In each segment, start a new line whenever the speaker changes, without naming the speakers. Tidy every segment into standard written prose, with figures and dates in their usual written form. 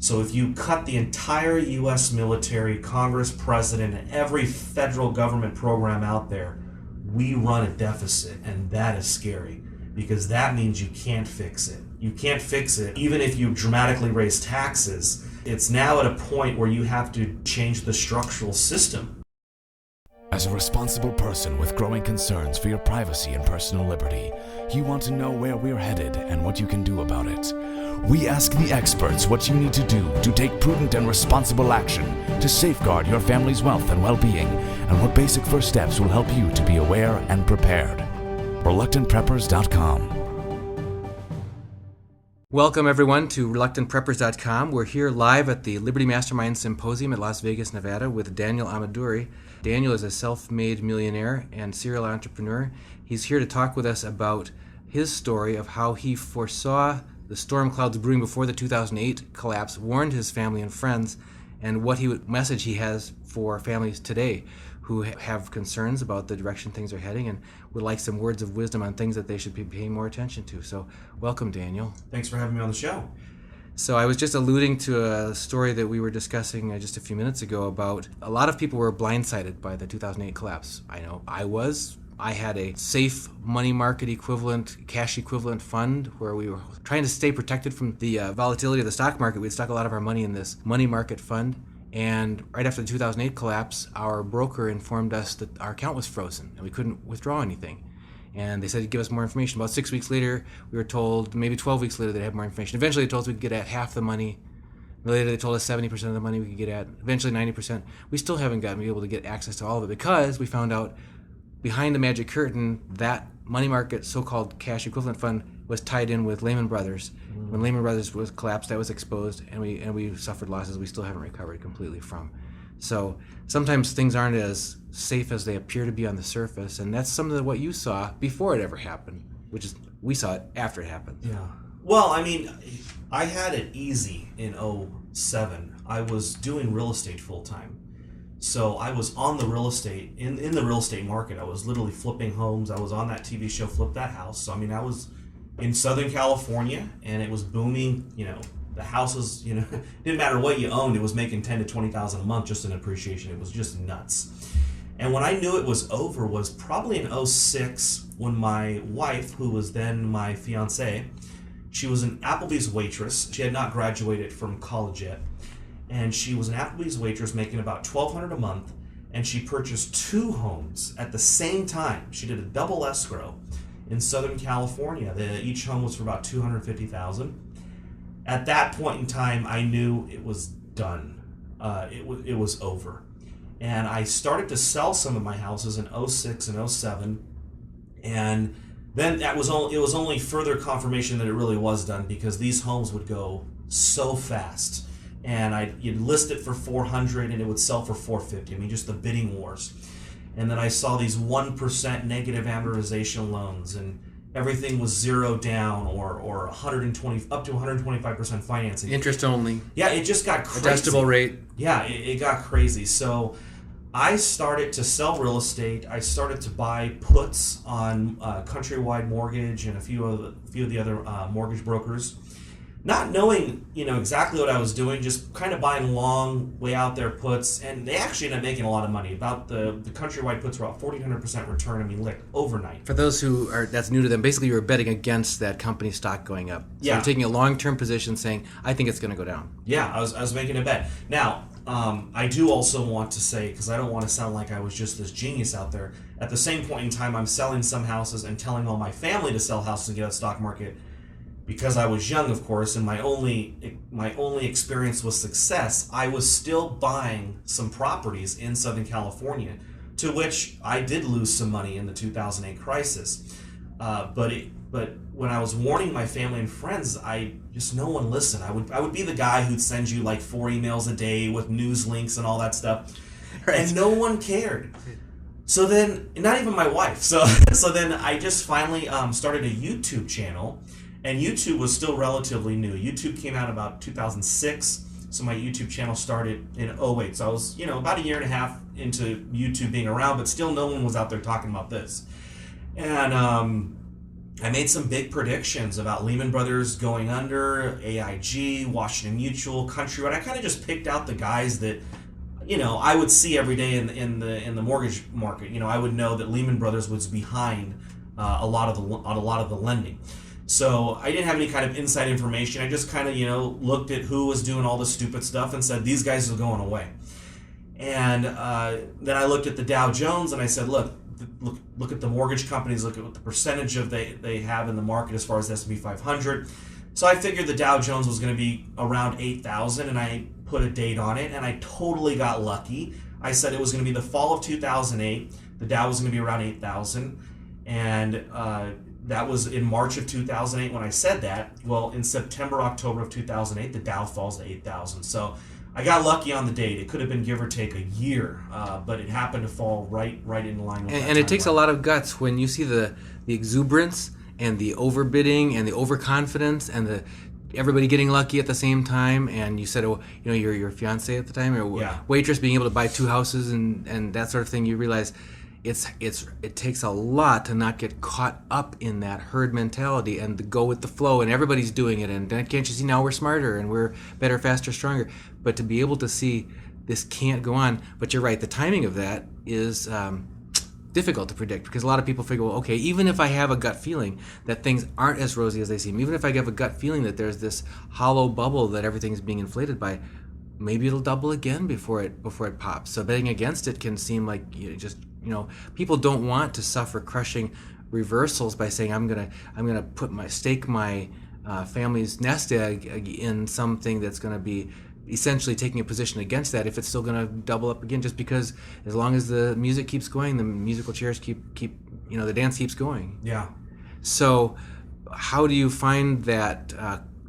So if you cut the entire U.S. military, Congress, president, and every federal government program out there, we run a deficit, and that is scary because that means you can't fix it. You can't fix it even if you dramatically raise taxes. It's now at a point where you have to change the structural system.
As a responsible person with growing concerns for your privacy and personal liberty, you want to know where we're headed and what you can do about it. We ask the experts what you need to do to take prudent and responsible action to safeguard your family's wealth and well-being, and what basic first steps will help you to be aware and prepared. ReluctantPreppers.com.
Welcome everyone to ReluctantPreppers.com. We're here live at the LIberty Mastermind Symposium at Las Vegas, Nevada with Daniel Ameduri. Daniel is a self-made millionaire and serial entrepreneur. He's here to talk with us about his story of how he foresaw the storm clouds brewing before the 2008 collapse, warned his family and friends, and what message he has for families today who have concerns about the direction things are heading and would like some words of wisdom on things that they should be paying more attention to. So welcome, Daniel.
Thanks for having me on the show.
So I was just alluding to a story that we were discussing just a few minutes ago about a lot of people were blindsided by the 2008 collapse. I know I was. I had a safe money market equivalent, cash equivalent fund where we were trying to stay protected from the volatility of the stock market. We'd stuck a lot of our money in this money market fund. And right after the 2008 collapse, our broker informed us that our account was frozen and we couldn't withdraw anything. And they said to give us more information. About 6 weeks later, we were told, maybe 12 weeks later, they'd have more information. Eventually, they told us we could get at half the money. Later, they told us 70% of the money we could get at. Eventually, 90%. We still haven't gotten able to get access to all of it because we found out behind the magic curtain that money market so-called cash equivalent fund was tied in with Lehman Brothers. When Lehman Brothers was collapsed, that was exposed, and we suffered losses we still haven't recovered completely from. So sometimes things aren't as safe as they appear to be on the surface, and that's some of what you saw before it ever happened, which is we saw it after it happened.
Yeah. Well, I mean, I had it easy in 2007. I was doing real estate full time. So I was on the real estate, in the real estate market. I was literally flipping homes. I was on that TV show, Flip That House. So, I mean, I was in Southern California, and it was booming. You know, the houses, you know, didn't matter what you owned, it was making $10,000 to $20,000 a month just in appreciation. It was just nuts. And when I knew it was over was probably in 2006 when my wife, who was then my fiance, she was an Applebee's waitress. She had not graduated from college yet. And she was an Applebee's waitress making about $1,200 a month, and she purchased 2 homes at the same time. She did a double escrow in Southern California. Each home was for about $250,000. At that point in time, I knew it was done. It was over. And I started to sell some of my houses in 2006 and 2007, and then it was only further confirmation that it really was done because these homes would go so fast. And you'd list it for $400 and it would sell for $450. I mean, just the bidding wars. And then I saw these 1% negative amortization loans, and everything was zero down or 120 up to 125% financing.
Interest only.
Yeah, it just got crazy.
Adjustable rate.
Yeah, it got crazy. So I started to sell real estate. I started to buy puts on Countrywide Mortgage and a few of the other mortgage brokers. Not knowing, exactly what I was doing, just kind of buying long, way out there puts, and they actually ended up making a lot of money. About the Countrywide puts were about 1,400% return. I mean, like overnight.
For those that's new to them, basically you were betting against that company stock going up. So
yeah.
You're taking a long-term position, saying, "I think it's going to go down."
Yeah, I was making a bet. Now, I do also want to say, because I don't want to sound like I was just this genius out there. At the same point in time, I'm selling some houses and telling all my family to sell houses and get out of the stock market. Because I was young, of course, and my only experience was success, I was still buying some properties in Southern California, to which I did lose some money in the 2008 crisis. But when I was warning my family and friends, no one listened. I would be the guy who'd send you like 4 emails a day with news links and all that stuff, right. And no one cared. So then, not even my wife. So then I just finally started a YouTube channel. And YouTube was still relatively new. YouTube came out about 2006, so my YouTube channel started in 2008. So I was, about a year and a half into YouTube being around, but still no one was out there talking about this. And I made some big predictions about Lehman Brothers going under, AIG, Washington Mutual, Countrywide. I kind of just picked out the guys that, I would see every day in the mortgage market. I would know that Lehman Brothers was behind a lot of the lending. So I didn't have any kind of inside information. I just kind of looked at who was doing all the stupid stuff and said these guys are going away. And then I looked at the Dow Jones and I said, look at the mortgage companies. Look at what the percentage of they have in the market as far as the S&P 500. So I figured the Dow Jones was going to be around 8,000, and I put a date on it, and I totally got lucky. I said it was going to be the fall of 2008. The Dow was going to be around 8,000, and that was in March of 2008 when I said that. Well, in September, October of 2008, the Dow falls to 8,000. So I got lucky on the date. It could have been give or take a year, but it happened to fall right in line with that.
And it takes a lot of guts when you see the exuberance and the overbidding and the overconfidence and everybody getting lucky at the same time. And you said, your fiance at the time, or waitress being able to buy 2 houses and that sort of thing. You realize it takes a lot to not get caught up in that herd mentality and to go with the flow, and everybody's doing it, and can't you see now we're smarter and we're better, faster, stronger. But to be able to see this can't go on. But you're right, the timing of that is difficult to predict, because a lot of people figure, well, okay, even if I have a gut feeling that things aren't as rosy as they seem, even if I have a gut feeling that there's this hollow bubble that everything's being inflated by, maybe it'll double again before it pops. So betting against it can seem like people don't want to suffer crushing reversals by saying I'm gonna stake my family's nest egg in something that's going to be essentially taking a position against that if it's still going to double up again, just because as long as the music keeps going, the musical chairs keep the dance keeps going.
Yeah.
So how do you find that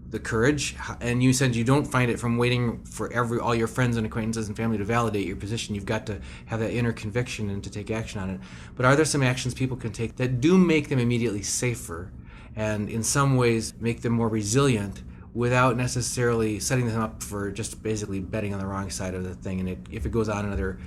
the courage? And you said you don't find it from waiting for all your friends and acquaintances and family to validate your position. You've got to have that inner conviction and to take action on it. But are there some actions people can take that do make them immediately safer and in some ways make them more resilient without necessarily setting them up for just basically betting on the wrong side of the thing? And if it goes on another,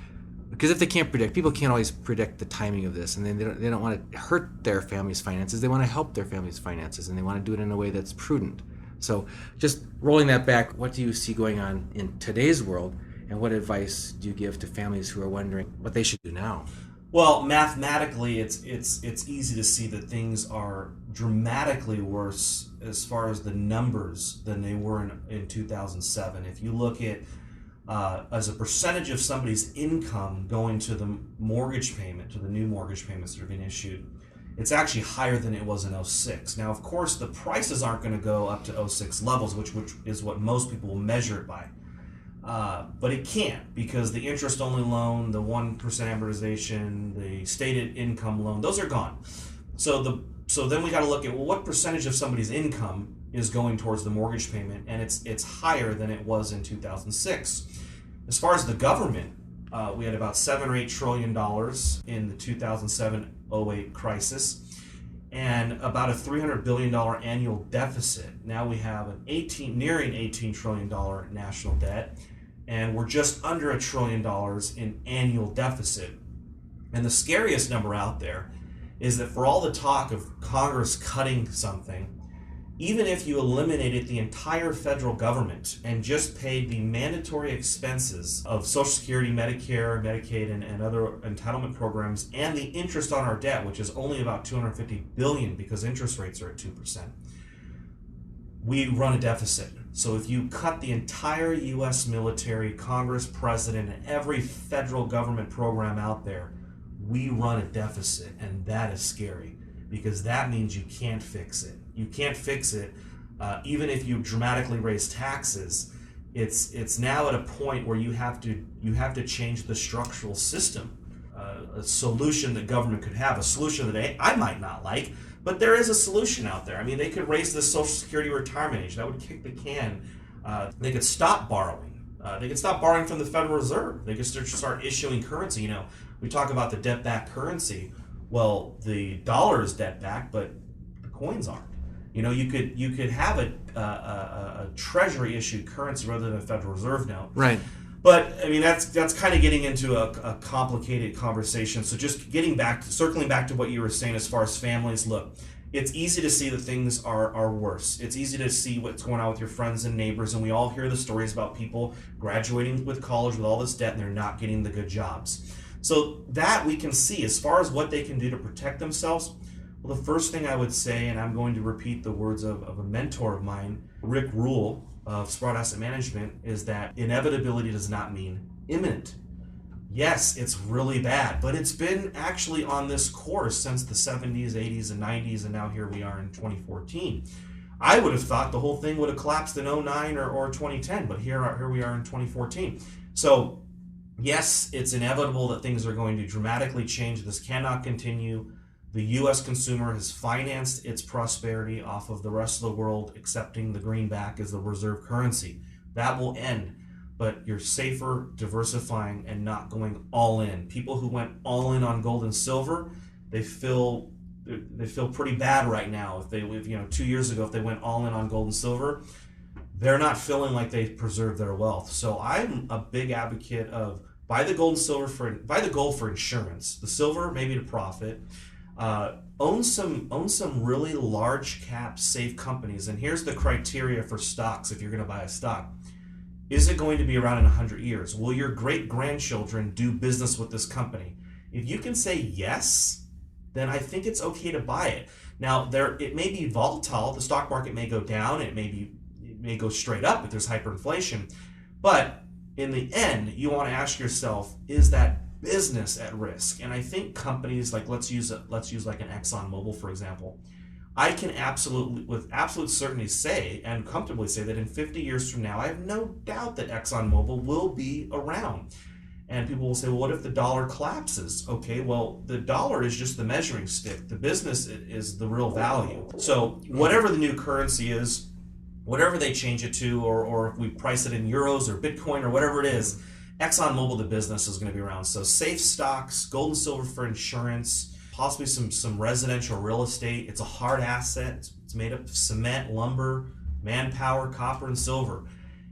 because if they can't predict, people can't always predict the timing of this, and then they don't want to hurt their family's finances. They want to help their family's finances, and they want to do it in a way that's prudent. So just rolling that back, what do you see going on in today's world, and what advice do you give to families who are wondering what they should do now?
Well, mathematically, it's easy to see that things are dramatically worse as far as the numbers than they were in 2007. If you look at as a percentage of somebody's income going to the mortgage payment, to the new mortgage payments that are being issued, it's actually higher than it was in 06. Now, of course, the prices aren't going to go up to 06 levels, which is what most people will measure it by. But it can't, because the interest-only loan, the 1% amortization, the stated income loan, those are gone. So then we got to look at, well, what percentage of somebody's income is going towards the mortgage payment, and it's higher than it was in 2006. As far as the government, we had about $7 or $8 trillion in the 2007-08 crisis, and about a $300 billion annual deficit. Now we have nearing $18 trillion national debt, and we're just under $1 trillion in annual deficit. And the scariest number out there is that for all the talk of Congress cutting something, even if you eliminated the entire federal government and just paid the mandatory expenses of Social Security, Medicare, Medicaid, and other entitlement programs, and the interest on our debt, which is only about $250 billion because interest rates are at 2%, we run a deficit. So if you cut the entire U.S. military, Congress, president, and every federal government program out there, we run a deficit, and that is scary, because that means you can't fix it. You can't fix it even if you dramatically raise taxes. It's now at a point where you have to change the structural system. A solution that government could have, a solution that I might not like, but there is a solution out there. I mean, they could raise the Social Security retirement age. That would kick the can. They could stop borrowing. They could stop borrowing from the Federal Reserve. They could start issuing currency. We talk about the debt-backed currency. Well, the dollar is debt-backed, but the coins aren't. You could have a Treasury issued currency rather than a Federal Reserve note.
Right.
But I mean, that's kind of getting into a complicated conversation. So just circling back to what you were saying as far as families. Look, it's easy to see that things are worse. It's easy to see what's going on with your friends and neighbors, and we all hear the stories about people graduating with college with all this debt and they're not getting the good jobs. So that we can see as far as what they can do to protect themselves. Well, the first thing I would say, and I'm going to repeat the words of a mentor of mine, Rick Rule of Sprout Asset Management, is that inevitability does not mean imminent. Yes, it's really bad, but it's been actually on this course since the 70s, 80s, and 90s, and now here we are in 2014. I would have thought the whole thing would have collapsed in 09 or 2010, but here we are in 2014. So yes, it's inevitable that things are going to dramatically change. This cannot continue. The U.S. consumer has financed its prosperity off of the rest of the world, accepting the greenback as the reserve currency. That will end. But you're safer diversifying and not going all in. People who went all in on gold and silver, they feel pretty bad right now. If 2 years ago, if they went all in on gold and silver, they're not feeling like they've preserved their wealth. So I'm a big advocate of buy the gold for insurance, the silver maybe to profit. Own some really large cap safe companies. And here's the criteria for stocks if you're going to buy a stock. Is it going to be around in 100 years? Will your great-grandchildren do business with this company? If you can say yes, then I think it's okay to buy it. Now, it may be volatile. The stock market may go down. It may go straight up if there's hyperinflation. But in the end, you want to ask yourself, is that business at risk? And I think companies like, let's use like an ExxonMobil, for example. I can with absolute certainty say and comfortably say that in 50 years from now, I have no doubt that ExxonMobil will be around. And people will say, well, what if the dollar collapses? Okay, well, the dollar is just the measuring stick. The business is the real value. So whatever the new currency is, whatever they change it to, or if we price it in euros or Bitcoin or whatever it is, ExxonMobil, the business, is going to be around. So safe stocks, gold and silver for insurance, possibly some residential real estate. It's a hard asset. It's made up of cement, lumber, manpower, copper, and silver,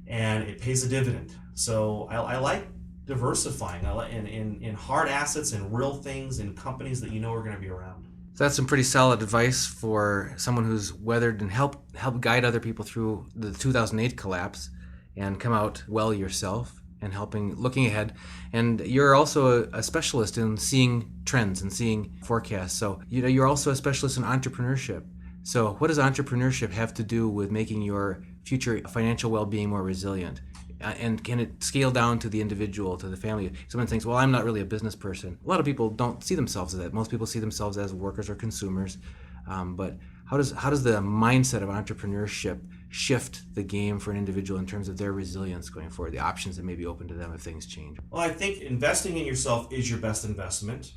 and it pays a dividend. So I like diversifying in hard assets and real things and companies that you know are going to be around.
So that's some pretty solid advice for someone who's weathered and helped guide other people through the 2008 collapse and come out well yourself and looking ahead. And you're also a specialist in seeing trends and seeing forecasts. So you're also a specialist in entrepreneurship. So what does entrepreneurship have to do with making your future financial well-being more resilient? And can it scale down to the individual, to the family? Someone thinks, well, I'm not really a business person. A lot of people don't see themselves as that. Most people see themselves as workers or consumers. But how does the mindset of entrepreneurship shift the game for an individual in terms of their resilience going forward, the options that may be open to them if things change?
Well, I think investing in yourself is your best investment.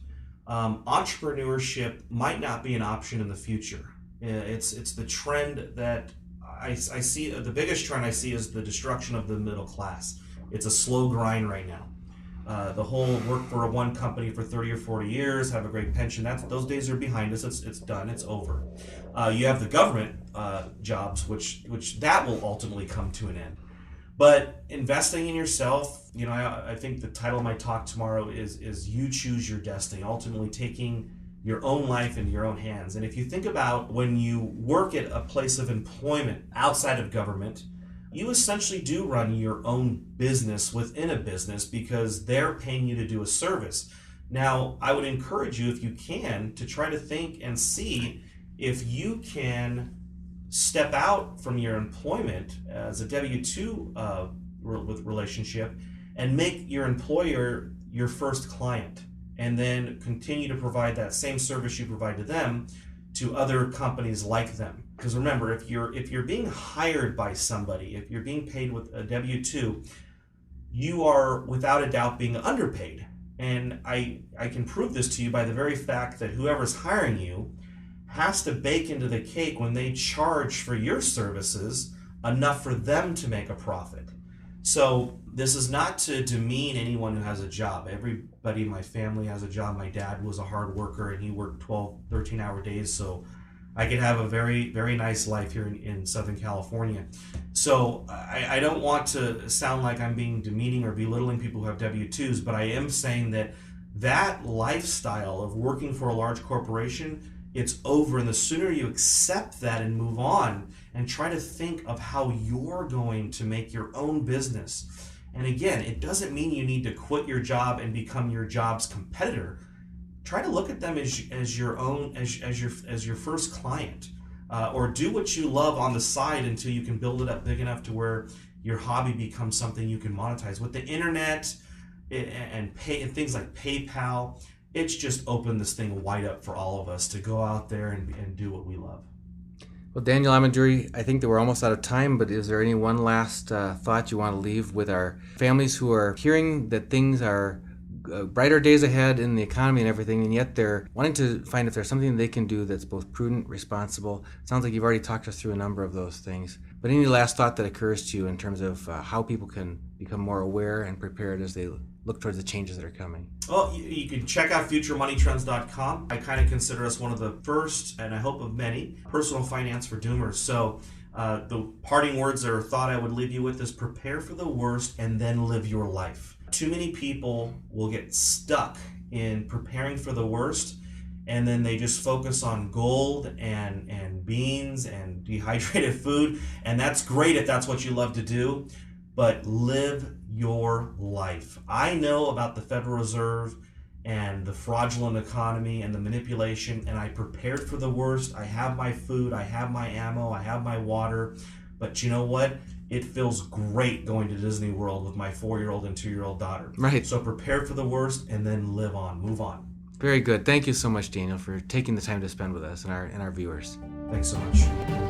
Entrepreneurship might not be an option in the future. It's the trend that I see. The biggest trend I see is the destruction of the middle class. It's a slow grind right now. The whole work for one company for 30 or 40 years, have a great pension, those days are behind us. It's done. It's over. You have the government jobs, which that will ultimately come to an end. But investing in yourself, I think the title of my talk tomorrow is You Choose Your Destiny, ultimately taking your own life into your own hands. And if you think about when you work at a place of employment outside of government, you essentially do run your own business within a business because they're paying you to do a service. Now, I would encourage you, if you can, to try to think and see if you can step out from your employment as a W-2 relationship and make your employer your first client, and then continue to provide that same service you provide to them to other companies like them. Because remember, if you're being hired by somebody, if you're being paid with a W-2, you are without a doubt being underpaid. And I can prove this to you by the very fact that whoever's hiring you has to bake into the cake when they charge for your services enough for them to make a profit. So this is not to demean anyone who has a job. Everybody in my family has a job. My dad was a hard worker and he worked 12, 13-hour days, so I could have a very, very nice life here in Southern California. So I don't want to sound like I'm being demeaning or belittling people who have W-2s, but I am saying that lifestyle of working for a large corporation it's over. And the sooner you accept that and move on and try to think of how you're going to make your own business. And again, it doesn't mean you need to quit your job and become your job's competitor. Try to look at them as your own, as your first client, or do what you love on the side until you can build it up big enough to where your hobby becomes something you can monetize. With the internet and things like PayPal, it's just opened this thing wide up for all of us to go out there and do what we love.
Well, Daniel Ameduri, I think that we're almost out of time, but is there any one last thought you want to leave with our families who are hearing that things are brighter days ahead in the economy and everything, and yet they're wanting to find if there's something they can do that's both prudent, responsible? It sounds like you've already talked us through a number of those things. But any last thought that occurs to you in terms of how people can become more aware and prepared as they look towards the changes that are coming?
Well, you can check out futuremoneytrends.com. I kind of consider us one of the first, and I hope of many, personal finance for doomers. So the parting words or thought I would leave you with is prepare for the worst and then live your life. Too many people will get stuck in preparing for the worst, and then they just focus on gold and beans and dehydrated food, and that's great if that's what you love to do, but live your life. I know about the Federal Reserve and the fraudulent economy and the manipulation, and I prepared for the worst. I have my food, I have my ammo, I have my water, but you know what? It feels great going to Disney World with my 4-year-old and 2-year-old daughter.
Right.
So prepare for the worst and then live on, move on.
Very good. Thank you so much, Daniel, for taking the time to spend with us and our viewers.
Thanks so much.